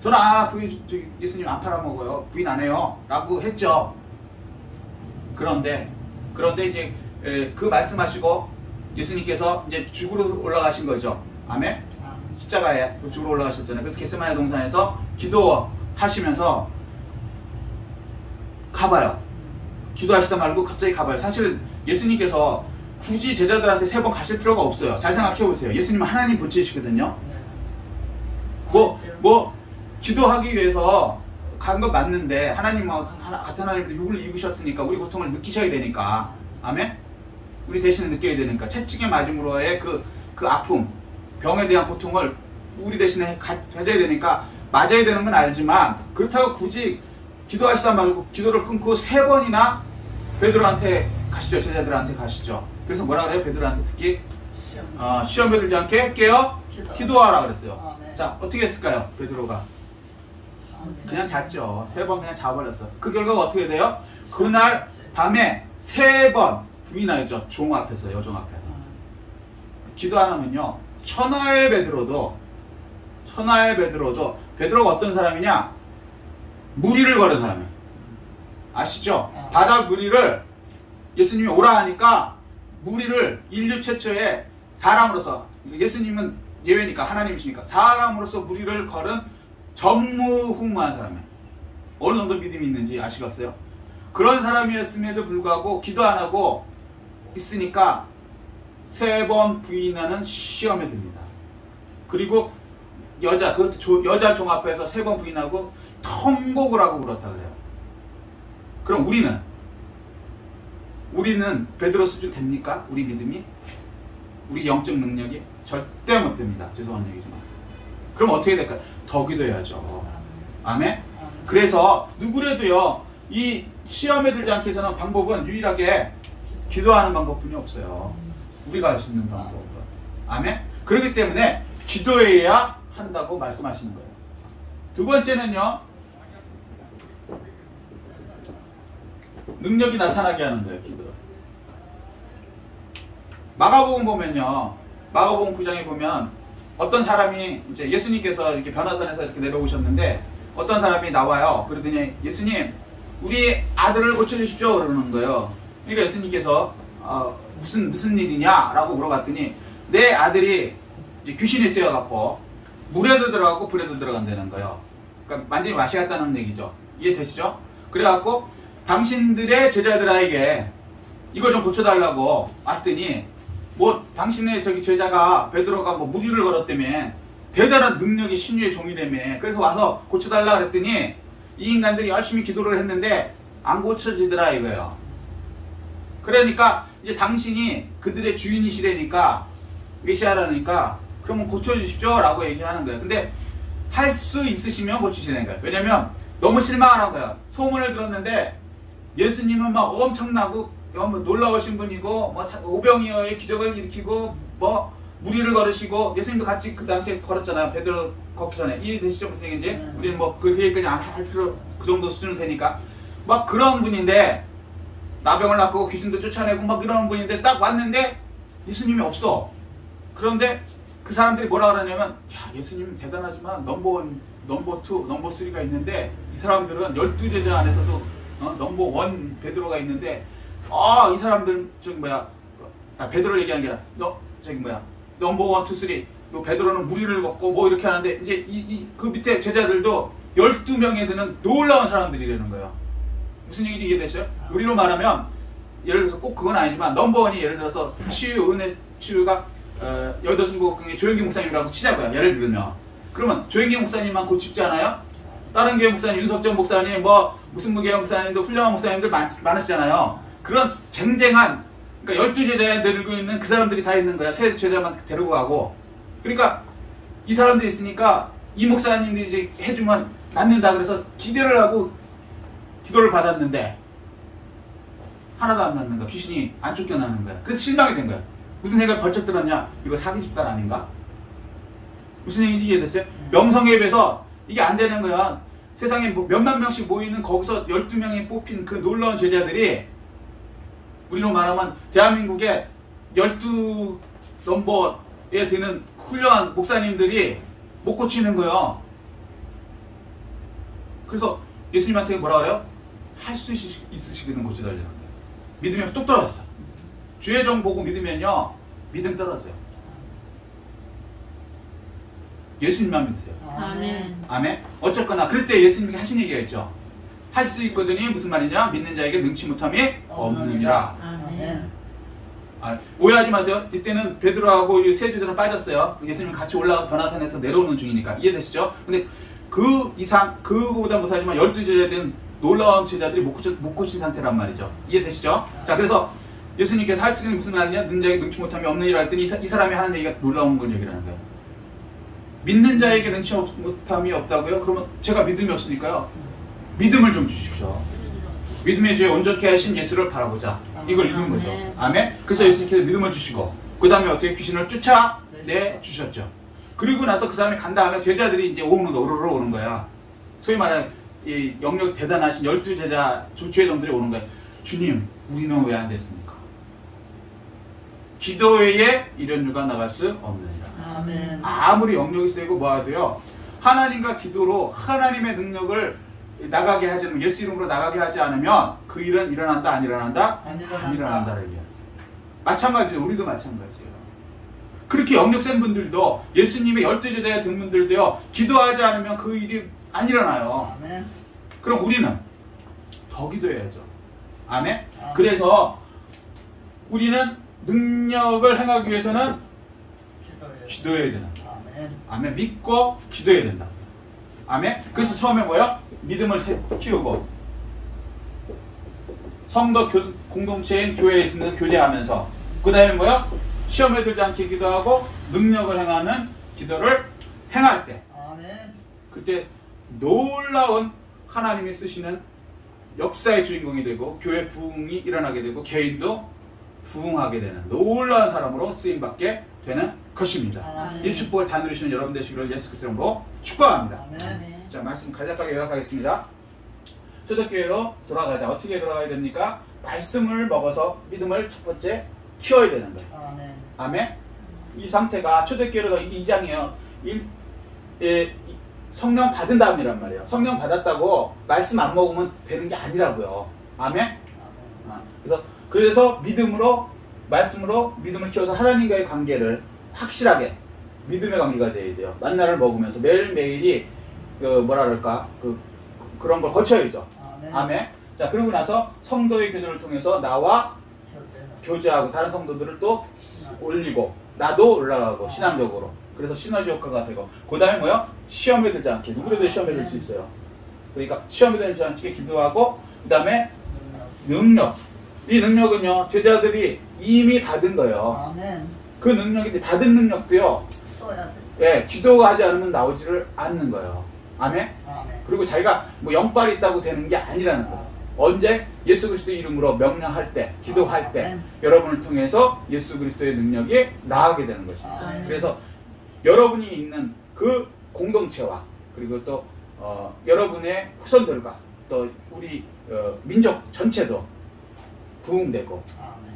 저는 부인 예수님 안 팔아먹어요. 부인 안 해요. 라고 했죠. 그런데 이제 그 말씀하시고 예수님께서 이제 죽으러 올라가신 거죠. 아멘. 십자가에 죽으러 올라가셨잖아요. 그래서 겟세마네 동산에서 기도하시면서 가봐요. 기도하시다 말고 갑자기 가봐요. 사실 예수님께서 굳이 제자들한테 3번 가실 필요가 없어요. 잘 생각해 보세요. 예수님은 하나님 본체이시거든요. 기도하기 위해서 간 건 맞는데 같은 하나님도 육을 입으셨으니까 우리 고통을 느끼셔야 되니까. 아멘? 우리 대신에 느껴야 되니까. 채찍에 맞음으로의 그 아픔, 병에 대한 고통을 우리 대신에 가져야 되니까 맞아야 되는 건 알지만, 그렇다고 굳이 기도하시다 말고 기도를 끊고 3번이나 베드로한테 가시죠. 제자들한테 가시죠. 그래서 뭐라 그래요? 베드로한테 특히 시험에 들지 않게 기도하라 그랬어요. 자, 어떻게 했을까요? 베드로가 그냥 잤죠. 3번 그냥 자버렸어. 그 결과가 어떻게 돼요? 그날 밤에 3번 부인하였죠. 종 앞에서, 여종 앞에서. 기도 안 하면요, 천하의 베드로도 베드로가 어떤 사람이냐? 무리를 거는 사람이에요. 아시죠? 바다 무리를 예수님이 오라 하니까 무리를 인류 최초의 사람으로서, 예수님은 예외니까 하나님이시니까 사람으로서 무리를 걸은 전무후무한 사람이에요. 어느 정도 믿음이 있는지 아시겠어요? 그런 사람이었음에도 불구하고 기도 안 하고 있으니까 3번 부인하는 시험에 듭니다. 그리고 여자 종 앞에서 3번 부인하고 통곡을 하고 울었다 그래요. 그럼 우리는 베드로 수준 됩니까? 우리 믿음이? 우리 영적 능력이? 절대 못 됩니다. 죄송한 얘기지만. 그럼 어떻게 될까요? 더 기도해야죠. 아멘? 그래서 누구라도요, 이 시험에 들지 않게 해서는 방법은 유일하게 기도하는 방법뿐이 없어요. 우리가 할 수 있는 방법은. 아멘? 그렇기 때문에 기도해야 한다고 말씀하시는 거예요. 두 번째는요, 능력이 나타나게 하는 거예요. 기도를. 마가복음 보면요, 마가복음 9장에 보면 어떤 사람이 이제 예수님께서 이렇게 변화산에서 이렇게 내려오셨는데 어떤 사람이 나와요. 그러더니 예수님, 우리 아들을 고쳐주십시오 그러는 거예요. 그러니까 예수님께서 무슨 일이냐 라고 물어봤더니 내 아들이 이제 귀신이 쓰여갖고 물에도 들어가고 불에도 들어간다는 거예요. 그러니까 완전히 와시 같다는 얘기죠. 이해되시죠? 그래갖고 당신들의 제자들에게 이거 좀 고쳐달라고 왔더니 당신의 제자가 베드로가 무리를 걸었다며, 대단한 능력이 신유의 종이라며, 그래서 와서 고쳐달라 그랬더니 이 인간들이 열심히 기도를 했는데 안 고쳐지더라 이거예요. 그러니까 이제 당신이 그들의 주인이시라니까, 메시아라니까 그러면 고쳐주십시오 라고 얘기하는 거예요. 근데 할 수 있으시면 고치시는 거예요. 왜냐면 너무 실망한 거예요. 소문을 들었는데 예수님은 엄청나고 놀라우신 분이고 오병이어의 기적을 일으키고 무리를 걸으시고 예수님도 같이 그 당시에 걸었잖아요. 베드로 걷기 전에. 이해되시죠? 무슨 얘기인지? 우리는 뭐 그 얘기까지 안 할 필요 그 정도 수준은 되니까 막 그런 분인데 나병을 낚고 귀신도 쫓아내고 막 이런 분인데 딱 왔는데 예수님이 없어. 그런데 그 사람들이 뭐라 그러냐면 야 예수님 대단하지만 넘버원, 넘버2, 넘버3가 있는데 이 사람들은 12제자 안에서도 넘버1 베드로가 있는데 이 사람들 저기 뭐야 베드로를 얘기하는 게 아니라 저기 뭐야 넘버1, 2, 3 베드로는 무리를 걷고 뭐 이렇게 하는데 이제 그 밑에 제자들도 12명에 드는 놀라운 사람들이라는 거예요. 무슨 얘기인지 이해되시죠? 우리로 말하면 예를 들어서 꼭 그건 아니지만 넘버1이 예를 들어서 치유, 은혜 치유가 여의도순복음교회 조영기 목사님이라고 치자고요. 예를 들면 그러면 조영기 목사님만 고집지 않아요? 다른 교회 목사님, 윤석정 목사님, 뭐 무슨 무교회 목사님도 훌륭한 목사님들 많으시잖아요. 그런 쟁쟁한 그러니까 12제자에 늘고 있는 그 사람들이 다 있는 거야. 세 제자만 데리고 가고 그러니까 이 사람들이 있으니까 이 목사님들이 이제 해주면 낫는다 그래서 기대를 하고 기도를 받았는데 하나도 안 낫는 거야. 귀신이 안 쫓겨나는 거야. 그래서 실망이 된 거야. 무슨 생각이 벌쩍 들었냐? 이거 사기 집단 아닌가? 무슨 얘기인지 이해됐어요? 명성예배에서 이게 안 되는 거야. 세상에 뭐 몇만 명씩 모이는 거기서 12명이 뽑힌 그 놀라운 제자들이 우리로 말하면 대한민국의 12넘버에 드는 훌륭한 목사님들이 못 고치는 거예요. 그래서 예수님한테 뭐라 그래요? 할 수 있으시거든 고쳐달라는 거예요. 믿으면 뚝 떨어졌어. 주의 종 보고 믿으면요 믿음 떨어져요. 예수님만 믿으세요. 아멘. 아멘. 어쨌거나 그럴 때 예수님이 하신 얘기가 있죠. 할 수 있거든이 무슨 말이냐? 믿는 자에게 능치 못함이 없느니라. 아멘. 오해하지 마세요. 이때는 베드로하고 세 제자는 빠졌어요. 예수님 같이 올라가서 변화산에서 내려오는 중이니까 이해되시죠? 근데 그 이상 그거보다 못하지만 12제자들은 놀라운 제자들이 못 고친 상태란 말이죠. 이해되시죠? 자 그래서 예수님께서 할 수 있는 무슨 말이냐? 믿는 자에게 능치 못함이 없느니라 했더니 이 사람이 하는 얘기가 놀라운 걸 얘기하는 거예요. 믿는 자에게 능치 못함이 없다고요? 그러면 제가 믿음이 없으니까요. 믿음을 좀 주십시오. 믿음의 주에 온전케 하신 예수를 바라보자. 이걸 읽는 거죠. 아멘. 그래서 예수님께서 믿음을 주시고 그 다음에 어떻게 귀신을 쫓아내 주셨죠. 그리고 나서 그 사람이 간 다음에 제자들이 이제 오는 거, 오르르 오는 거야. 소위 말하는 이 영역 대단하신 12제자 주의 종들이 오는 거야. 주님, 우리는 왜 안 됐습니까? 기도회에 이런 유가 나갈 수 없느니라. 아멘. 아무리 영역이 세고 뭐하도요. 하나님과 기도로 하나님의 능력을 나가게 하지 않으면 예수 이름으로 나가게 하지 않으면 그 일은 일어난다 안 일어난다? 안 일어난다를 얘기해요. 마찬가지죠. 우리도 마찬가지예요. 그렇게 영역 센 분들도 예수님의 12제자에 든 분들도요. 기도하지 않으면 그 일이 안 일어나요. 아멘. 그럼 우리는 더 기도해야죠. 아멘? 아멘. 그래서 우리는 능력을 행하기 위해서는 기도해야 되는 거예요. 아멘. 아멘. 믿고 기도해야 된다. 아멘. 그래서 처음에 뭐야? 믿음을 키우고 성도 공동체인 교회에 있으면 교제하면서 그 다음에 뭐야? 시험에 들지 않게 기도하고 능력을 행하는 기도를 행할 때 아멘. 그때 놀라운 하나님이 쓰시는 역사의 주인공이 되고 교회 부흥이 일어나게 되고 개인도 부흥하게 되는 놀라운 사람으로 쓰임받게 되는 것입니다. 아멘. 이 축복을 다 누리시는 여러분 되시기를 예수 그리스도 이름으로 축복합니다. 아멘. 자, 말씀 간략하게 요약하겠습니다. 초대교회로 돌아가자. 어떻게 돌아가야 됩니까? 말씀을 먹어서 믿음을 첫 번째 키워야 되는 거예요. 아멘. 아멘. 이 상태가 초대교회로 이게 2장이에요. 성령 받은 다음이란 말이에요. 성령 받았다고 말씀 안 먹으면 되는 게 아니라고요. 아멘. 그래서 믿음으로 말씀으로 믿음을 키워서 하나님과의 관계를 확실하게 믿음의 관계가 되어야 돼요. 만나를 먹으면서 매일매일이 뭐라 그럴까 그런 걸 거쳐야죠. 아멘. 아멘. 자 그러고 나서 성도의 교제를 통해서 나와 교제하고 다른 성도들을 또 올리고 나도 올라가고 신앙적으로 그래서 시너지 효과가 되고 그 다음에 뭐야? 시험에 들지 않게 누구라도 시험에 들 수 있어요. 그러니까 시험에 들지 않게 기도하고 그 다음에 능력 이 능력은요 제자들이 이미 받은 거예요. 아멘. 그 능력인데 받은 능력도요 써야 돼. 예, 기도하지 않으면 나오지를 않는 거예요. 아멘? 아멘. 그리고 자기가 뭐 영빨이 있다고 되는 게 아니라는 거예요. 언제? 예수 그리스도의 이름으로 명령할 때, 기도할 때 여러분을 통해서 예수 그리스도의 능력이 나가게 되는 것입니다. 그래서 여러분이 있는 그 공동체와 그리고 또 여러분의 후손들과 또 우리 민족 전체도 부흥되고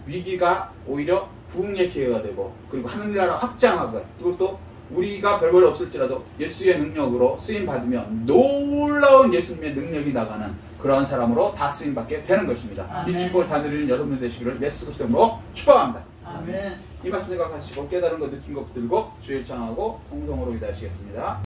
위기가 오히려 부흥의 기회가 되고 그리고 하늘나라 확장하고 그리고 또 우리가 별별 없을지라도 예수의 능력으로 쓰임받으면 놀라운 예수님의 능력이 나가는 그러한 사람으로 다 쓰임받게 되는 것입니다. 아멘. 이 축복을 다 누리는 여러분 되시기를 예수 그리스도로 축복합니다. 아멘. 이 말씀 생각하시고 깨달은 거 느낀 거 붙들고 주일 창하고 통성으로 기도하시겠습니다.